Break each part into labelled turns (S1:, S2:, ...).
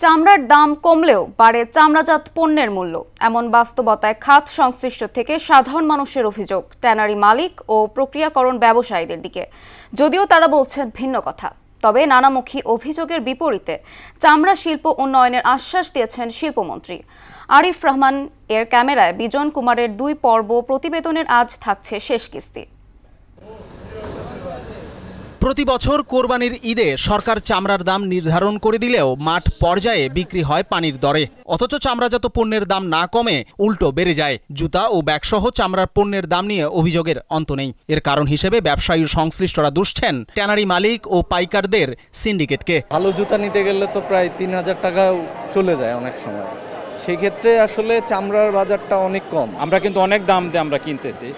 S1: চামড়ার দাম কমলেও বাড়ে চামড়াজাত পণ্যের মূল্য, এমন বাস্তবতায় খাত সংশ্লিষ্ট থেকে সাধারণ মানুষের অভিযোগ ট্যানারি মালিক ও প্রক্রিয়াকরণ ব্যবসায়ীদের দিকে। যদিও তারা বলছেন ভিন্ন কথা, তবে নানামুখী অভিযোগের বিপরীতে চামড়া শিল্প উন্নয়নের আশ্বাস দিয়েছেন শিল্পমন্ত্রী আরিফ রহমান। এর ক্যামেরায় বিজন কুমারের 2 পর্ব প্রতিবেদনের আজ থাকছে শেষ কিস্তি।
S2: প্রতি বছর কোরবানির ঈদে সরকার চামড়ার দাম নির্ধারণ করে দিলেও মাঠ পর্যায়ে বিক্রি হয় পানির দরে। অথচ চামড়াজাত পণ্যের দাম না কমে উল্টো বেড়ে যায়। জুতা ও ব্যাগসহ চামড়ার পণ্যের দাম নিয়ে অভিযোগের অন্ত নেই। এর কারণ হিসেবে ব্যবসায়ী সংশ্লিষ্টরা দুষছেন ট্যানারি মালিক ও পাইকারদের সিন্ডিকেটকে।
S3: ভালো জুতা নিতে গেলে তো প্রায় 3000 টাকাও চলে যায় অনেক সময়। সেই ক্ষেত্রে আসলে চামড়ার বাজারটা অনেক কম।
S4: আমরা কিন্তু অনেক দাম দিয়ে আমরা কিনতেছি,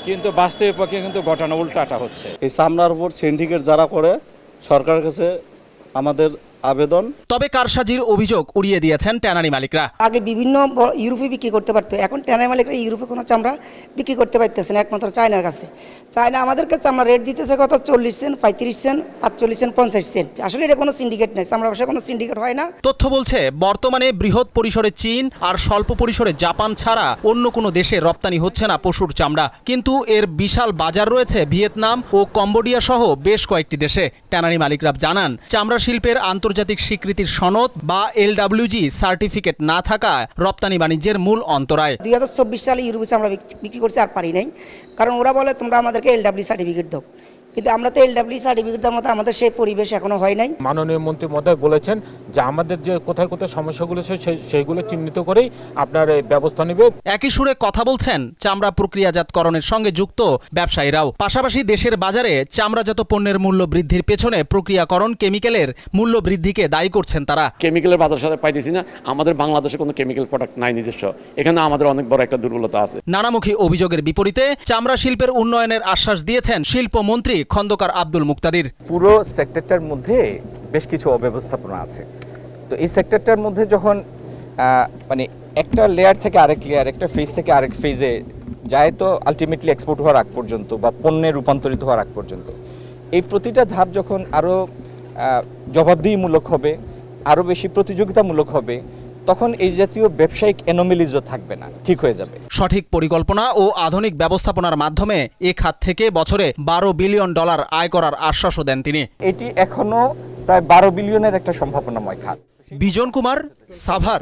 S4: কিন্তু বাস্তবে পক্ষে কিন্তু ঘটনা উল্টাটা হচ্ছে।
S5: এই চামড়ার উপর সিন্ডিকেট যারা করে সরকারের কাছে আমাদের আবেদন।
S2: তবে কারসাজির অভিযোগ উড়িয়ে দিয়েছেন ট্যানারি মালিকরা।
S6: আগে বিভিন্ন ইউরোপে বিক্রি করতে পারতো, এখন ট্যানারি মালিকরা ইউরোপে কোনো চামড়া বিক্রি করতে পারতেছে না, একমাত্র চায়নার কাছে। চায়না আমাদেরকে চামড়া রেট দিতেছে কত 40 সেন্ট, 35 সেন্ট, 48 সেন্ট, 50 সেন্ট। আসলে এটা কোনো সিন্ডিকেট নেই, চামড়া ব্যবসায় কোনো সিন্ডিকেট হয় না।
S2: তথ্য বলছে বর্তমানে বৃহৎ পরিসরে চীন আর স্বল্প পরিসরে জাপান ছাড়া অন্য কোনো দেশে রপ্তানি হচ্ছে না পশুর চামড়া, কিন্তু এর বিশাল বাজার রয়েছে ভিয়েতনাম ও কম্বোডিয়া সহ বেশ কয়েকটি দেশে। ট্যানারি মালিকরা জানান, চামড়া শিল্পের আন্তর্জাতিক স্বীকৃতির সনদ বা LWG সার্টিফিকেট না থাকা রপ্তানি বাণিজ্যের মূল অন্তরায়।
S6: 2024 সালে ইউরোপে চামড়া বিক্রি করছে আর পারি নাই, কারণ ওরা বলে তোমরা আমাদেরকে LWG সার্টিফিকেট দাও, কিন্তু আমরা তো LWG সার্টিফিকেট দেওয়ার মতো আমাদের সেই পরিবেশ এখনো হয় নাই।
S7: মাননীয় মন্ত্রী মহোদয় বলেছেন যে আমাদের যে কোথায় কোথায় সমস্যাগুলো সেইগুলো চিহ্নিত করেই আপনার ব্যবস্থা নেবে।
S2: একই সুরে কথা বলছেন চামড়া প্রক্রিয়াজাতকরণের সঙ্গে যুক্ত ব্যবসায়ীরাও। পাশাপাশি দেশের বাজারে চামড়াজাত পণ্যের মূল্য বৃদ্ধির পেছনে প্রক্রিয়াকরণ কেমিক্যালের মূল্য বৃদ্ধিকে দায়ী করছেন তারা।
S8: কেমিক্যালের বাজার সাথে পাইতেছি না, আমাদের বাংলাদেশে কোনো কেমিক্যাল প্রোডাক্ট নাই নিজস্ব, এখানে আমাদের অনেক বড় একটা দুর্বলতা আছে।
S2: নানামুখী অভিযোগের বিপরীতে চামড়া শিল্পের উন্নয়নের আশ্বাস দিয়েছেন শিল্পমন্ত্রী খন্দকার আব্দুল মুক্তাদির।
S9: পুরো সেক্টরটার মধ্যে বেশ কিছু অব্যবস্থাপনা আছে। তো এই সেক্টরটার মধ্যে যখন মানে একটা লেয়ার থেকে আরেক লেয়ার, একটা ফেজ থেকে আরেক ফেজে যায়, তো আলটিমেটলি এক্সপোর্ট হওয়ার আগ পর্যন্ত বা পণ্যে রূপান্তরিত হওয়ার আগ পর্যন্ত এই প্রতিটা ধাপ যখন আরও জবাবদিহিমূলক হবে, আরও বেশি প্রতিযোগিতামূলক হবে, তখন এই জাতীয় ব্যবসায়িক অ্যানোমালিজও থাকবে না, ঠিক হয়ে যাবে।
S2: সঠিক পরিকল্পনা ও আধুনিক ব্যবস্থাপনার মাধ্যমে এ খাত থেকে বছরে $12 বিলিয়ন আয় করার আশ্বাসও দেন তিনি।
S9: এটি এখনো প্রায় 12 বিলিয়নের একটা সম্ভাবনাময় খাত।
S2: বিজন কুমার, সাভার।